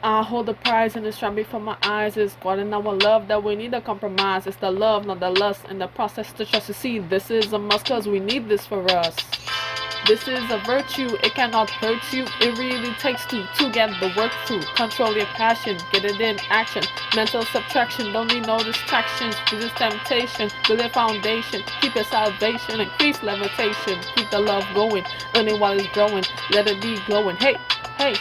I hold the prize and it's right before my eyes. It's God and our love that we need to compromise. It's the love, not the lust, and the process to trust to see. This is a must cause we need this for us. This is a virtue, it cannot hurt you. It really takes two to get the work through. Control your passion, get it in action. Mental subtraction, don't need no distractions. Resist temptation, build a foundation. Keep your salvation, increase levitation. Keep the love going, earn it while it's growing. Let it be glowing. Hey, hey.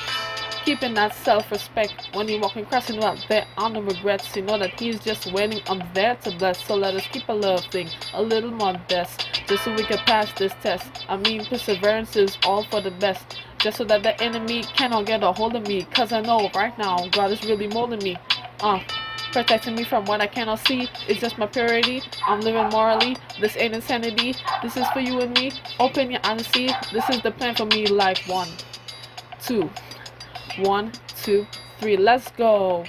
Keeping that self-respect when you're walking, crossing out there are no regrets. You know that he's just waiting up there to bless. So let us keep a love thing a little modest, just so we can pass this test. I mean, perseverance is all for the best, just so that the enemy cannot get a hold of me. Cause I know right now God is really molding me. Protecting me from what I cannot see. It's just my purity. I'm living morally. This ain't insanity. This is for you and me. Open your eyes and see. This is the plan for me. Like 1, 2. 1, 2, 3, let's go.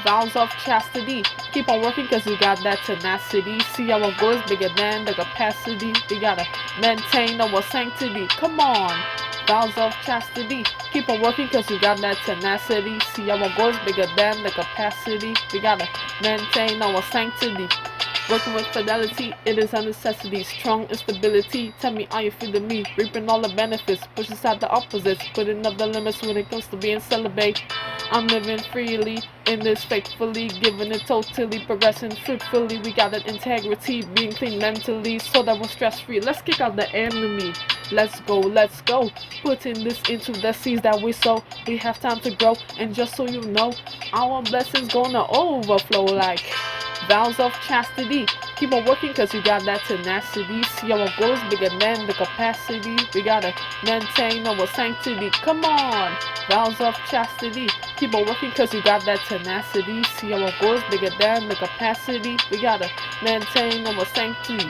Vows of chastity. Keep on working cause we got that tenacity. See our goals bigger than the capacity. We gotta maintain our sanctity. Come on. Vows of chastity. Keep on working cause we got that tenacity. See our goals bigger than the capacity. We gotta maintain our sanctity. Working with fidelity, it is a necessity. Strong instability. Tell me, are you feeling me? Reaping all the benefits, push aside the opposites, putting up the limits when it comes to being celibate. I'm living freely in this faithfully, giving it totally, progressing fruitfully. We got that integrity, being clean mentally, so that we're stress free. Let's kick out the enemy. Let's go, let's go. Putting this into the seeds that we sow. We have time to grow, and just so you know, our blessings gonna overflow like vows of chastity. Keep on working cause you got that tenacity. See our goals bigger than the capacity. We gotta maintain our sanctity. Come on. Vows of chastity. Keep on working cause you got that tenacity. See our goals bigger than the capacity. We gotta maintain our sanctity.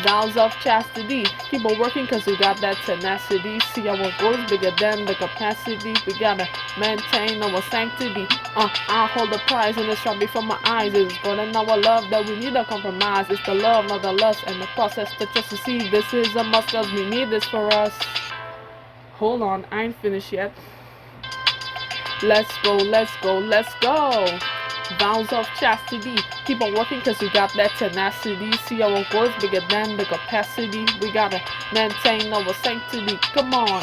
Vows of chastity. Keep on working cause we got that tenacity. See our goals bigger than the capacity. We gotta maintain our sanctity. I hold the prize and it's right before my eyes. It's God and our love that we need to compromise. It's the love, not the lust, and the process to just to see. This is a must cause we need this for us. Hold on, I ain't finished yet. Let's go, let's go, let's go. Vows of chastity. Keep on working cause we got that tenacity. See our goals bigger than the capacity. We gotta maintain our sanctity. Come on.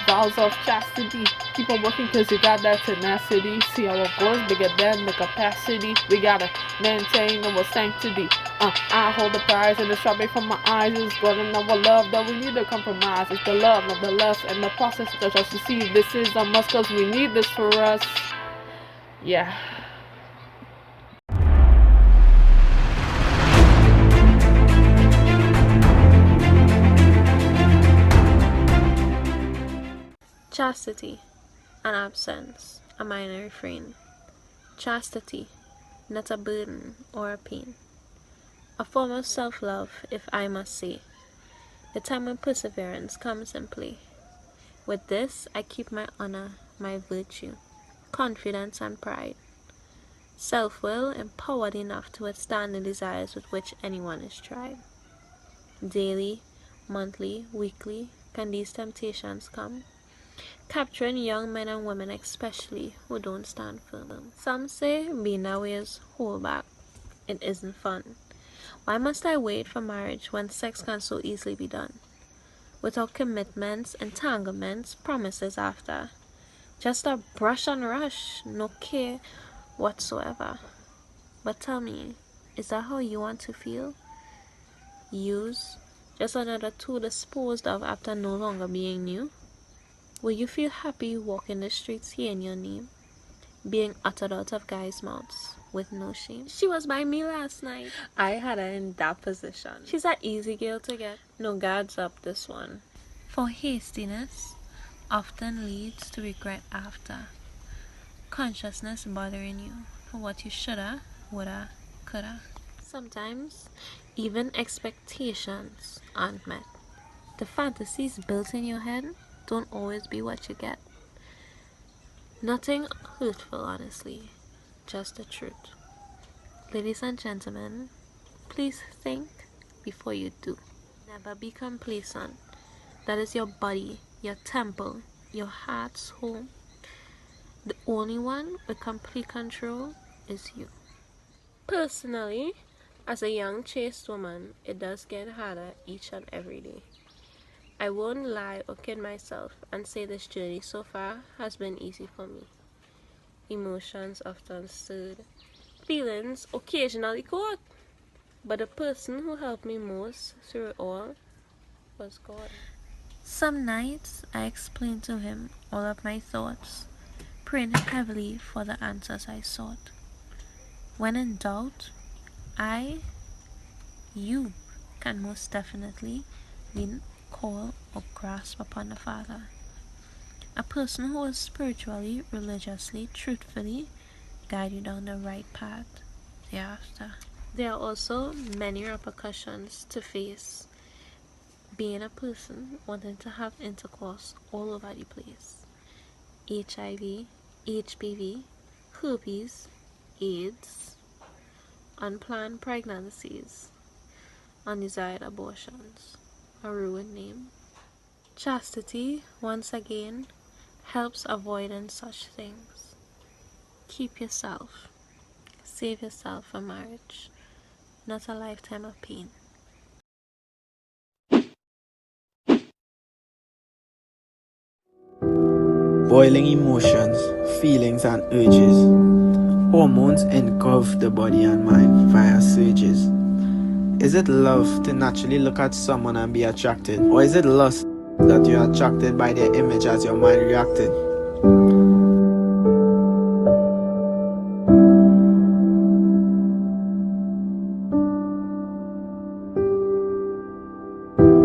Vows of chastity. Keep on working cause we got that tenacity. See our goals bigger than the capacity. We gotta maintain our sanctity. I hold the prize and it's right from my eyes. It's God and our love that we need to compromise. It's the love, not the lust, and the process that us to see. This is a must cause we need this for us. Yeah. Chastity, an absence, a minor refrain. Chastity, not a burden or a pain. A form of self-love, if I must say. The time when perseverance comes in play. With this, I keep my honor, my virtue, confidence and pride. Self-will empowered enough to withstand the desires with which anyone is tried. Daily, monthly, weekly, can these temptations come? Capturing young men and women especially who don't stand firm. Some say being away is hold back. It isn't fun. Why must I wait for marriage when sex can so easily be done? Without commitments, entanglements, promises after. Just a brush and rush, no care whatsoever. But tell me, is that how you want to feel? Use just another tool disposed of after no longer being new? Will you feel happy walking the streets hearing your name, being uttered out of guys' mouths with no shame? She was by me last night. I had her in that position. She's an easy girl to get. No guards up this one. For hastiness often leads to regret after. Consciousness bothering you for what you shoulda, woulda, coulda. Sometimes even expectations aren't met. The fantasies built in your head don't always be what you get. Nothing hurtful, honestly, just the truth. Ladies and gentlemen, please think before you do. Never be complacent. That is your body, your temple, your heart's home. The only one with complete control is you. Personally, as a young chaste woman, it does get harder each and every day. I won't lie or kid myself and say this journey so far has been easy for me. Emotions often stirred, feelings occasionally caught, but the person who helped me most through it all was God. Some nights I explained to him all of my thoughts, praying heavily for the answers I sought. When in doubt, you can most definitely lean, call, or grasp upon the Father. A person who will spiritually, religiously, truthfully guide you down the right path thereafter. There are also many repercussions to face being a person wanting to have intercourse all over the place. HIV, HPV, herpes, AIDS, unplanned pregnancies, undesired abortions, a ruined name. Chastity, once again, helps avoiding such things. Keep yourself. Save yourself for marriage, not a lifetime of pain. Boiling emotions, feelings, and urges. Hormones engulf the body and mind via surges. Is it love to naturally look at someone and be attracted? Or is it lust that you're attracted by their image as your mind reacted?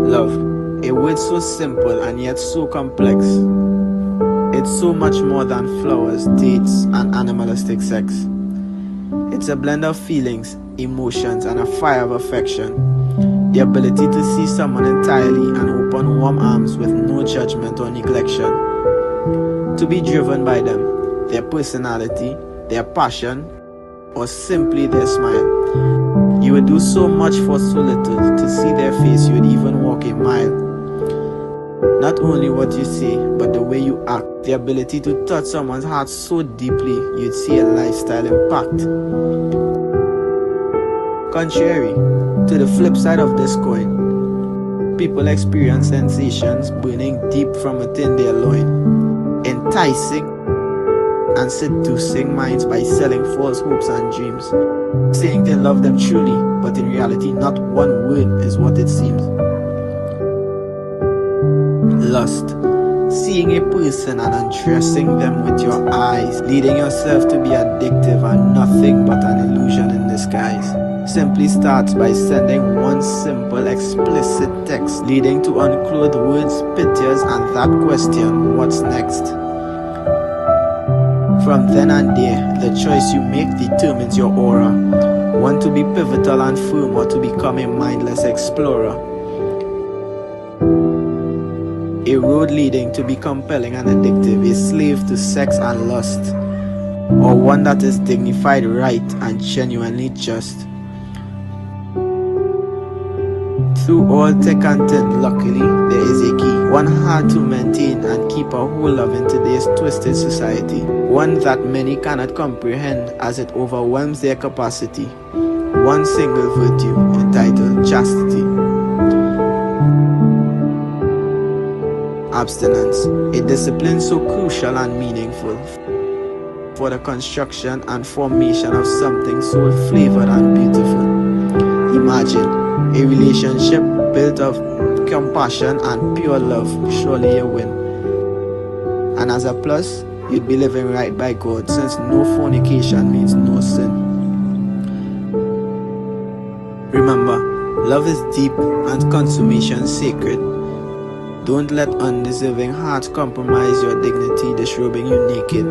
Love, a word so simple and yet so complex. It's so much more than flowers, dates, and animalistic sex. It's a blend of feelings, emotions, and a fire of affection. The ability to see someone entirely and open warm arms with no judgment or neglection. To be driven by them, their personality, their passion, or simply their smile. You would do so much for so little. To see their face, you would even walk a mile. Not only what you say, but the way you act. The ability to touch someone's heart so deeply, you'd see a lifestyle impact. Contrary to the flip side of this coin, people experience sensations burning deep from within their loin, enticing and seducing minds by selling false hopes and dreams, saying they love them truly, but in reality not one word is what it seems. Lust, seeing a person and undressing them with your eyes, leading yourself to be addictive and nothing but an illusion in disguise. Simply starts by sending one simple explicit text, leading to unclothed words, pictures, and that question, what's next? From then and there, the choice you make determines your aura. One to be pivotal and firm, or to become a mindless explorer. A road leading to be compelling and addictive, a slave to sex and lust, or one that is dignified, right, and genuinely just. Through all thick and thin, luckily, there is a key. One hard to maintain and keep a hold of in today's twisted society. One that many cannot comprehend as it overwhelms their capacity. One single virtue entitled chastity. Abstinence, a discipline so crucial and meaningful for the construction and formation of something so flavored and beautiful. Imagine a relationship built of compassion and pure love, surely a win. And as a plus, you'd be living right by God, since no fornication means no sin. Remember, love is deep and consummation sacred. Don't let undeserving hearts compromise your dignity, disrobing you naked.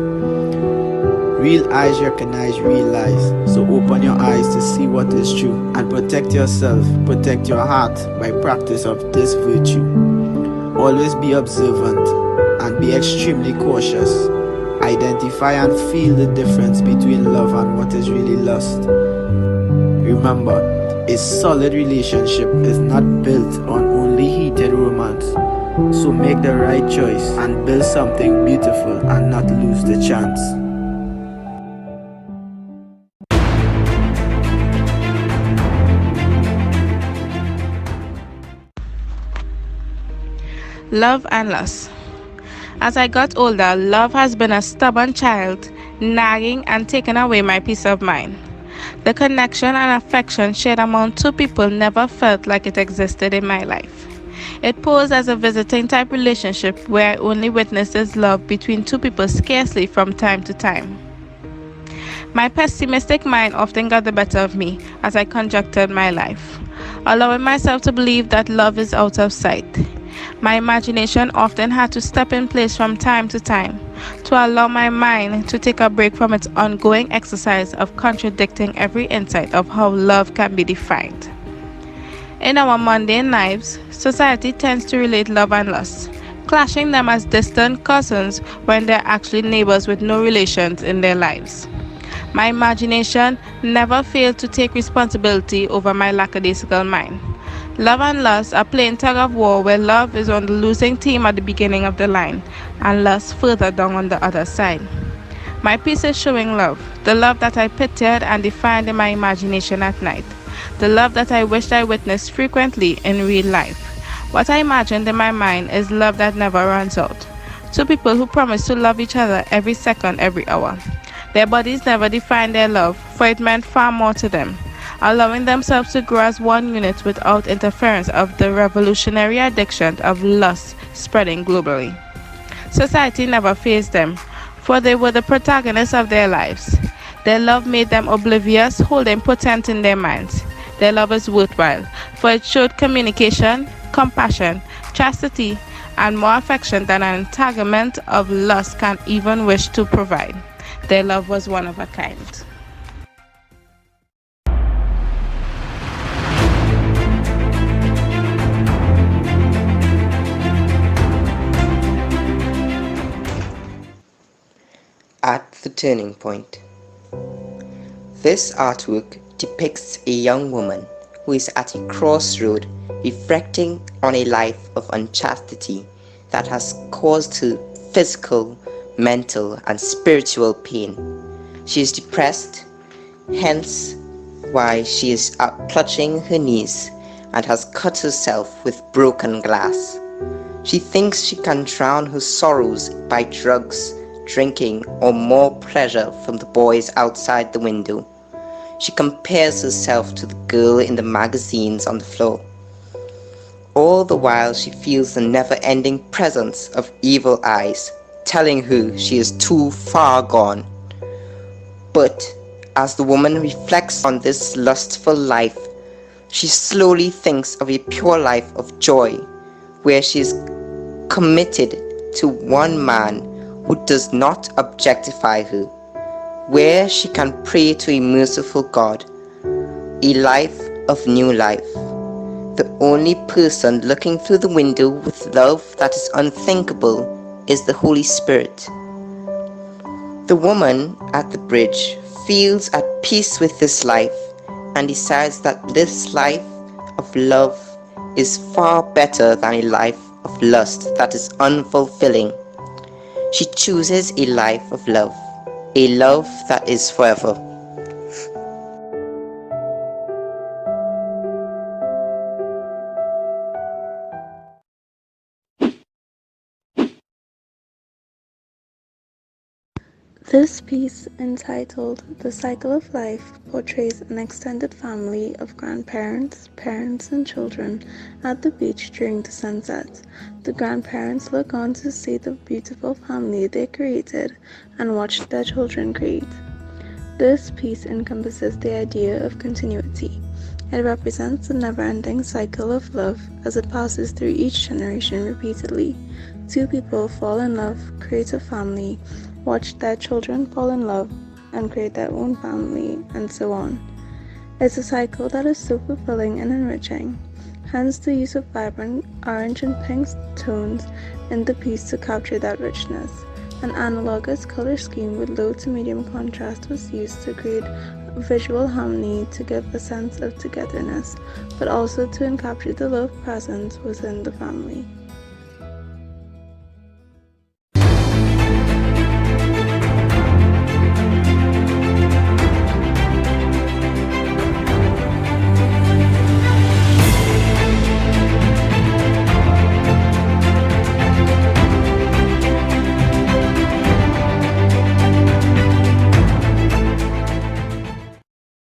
Real eyes recognize real lies, so open your eyes to see what is true, and protect yourself, protect your heart by practice of this virtue. Always be observant and be extremely cautious. Identify and feel the difference between love and what is really lust. Remember, a solid relationship is not built on only heated romance, So make the right choice and build something beautiful and not lose the chance. Love and loss. As I got older, love has been a stubborn child, nagging and taking away my peace of mind. The connection and affection shared among two people never felt like it existed in my life. It posed as a visiting type relationship where I only witnesses love between two people scarcely from time to time. My pessimistic mind often got the better of me as I conjectured my life, allowing myself to believe that love is out of sight. My imagination often had to step in place from time to time to allow my mind to take a break from its ongoing exercise of contradicting every insight of how love can be defined. In our mundane lives, society tends to relate love and lust, clashing them as distant cousins when they're actually neighbors with no relations in their lives. My imagination never failed to take responsibility over my lackadaisical mind. Love and lust are playing tug of war where love is on the losing team at the beginning of the line and lust further down on the other side. My piece is showing love, the love that I pictured and defined in my imagination at night, the love that I wished I witnessed frequently in real life. What I imagined in my mind is love that never runs out. Two people who promise to love each other every second, every hour. Their bodies never defined their love, for it meant far more to them, allowing themselves to grow as one unit without interference of the revolutionary addiction of lust spreading globally. Society never faced them, for they were the protagonists of their lives. Their love made them oblivious, holding potent in their minds. Their love is worthwhile, for it showed communication, compassion, chastity, and more affection than an entanglement of lust can even wish to provide. Their love was one of a kind. At the turning point. This artwork depicts a young woman who is at a crossroad reflecting on a life of unchastity that has caused her physical, mental, and spiritual pain. She is depressed, hence why she is clutching her knees and has cut herself with broken glass. She thinks she can drown her sorrows by drugs, drinking, or more pleasure from the boys outside the window. She compares herself to the girl in the magazines on the floor. All the while she feels the never-ending presence of evil eyes telling her she is too far gone. But as the woman reflects on this lustful life, she slowly thinks of a pure life of joy, where she is committed to one man who does not objectify her, where she can pray to a merciful God, a life of new life. The only person looking through the window with love that is unthinkable is the Holy Spirit. The woman at the bridge feels at peace with this life and decides that this life of love is far better than a life of lust that is unfulfilling. She chooses a life of love, a love that is forever. This piece, entitled The Cycle of Life, portrays an extended family of grandparents, parents, and children at the beach during the sunset. The grandparents look on to see the beautiful family they created and watch their children create. This piece encompasses the idea of continuity. It represents the never-ending cycle of love as it passes through each generation repeatedly. Two people fall in love, create a family, watch their children fall in love, and create their own family, and so on. It's a cycle that is so fulfilling and enriching, hence the use of vibrant orange and pink tones in the piece to capture that richness. An analogous color scheme with low to medium contrast was used to create visual harmony to give a sense of togetherness, but also to encapture the love present within the family.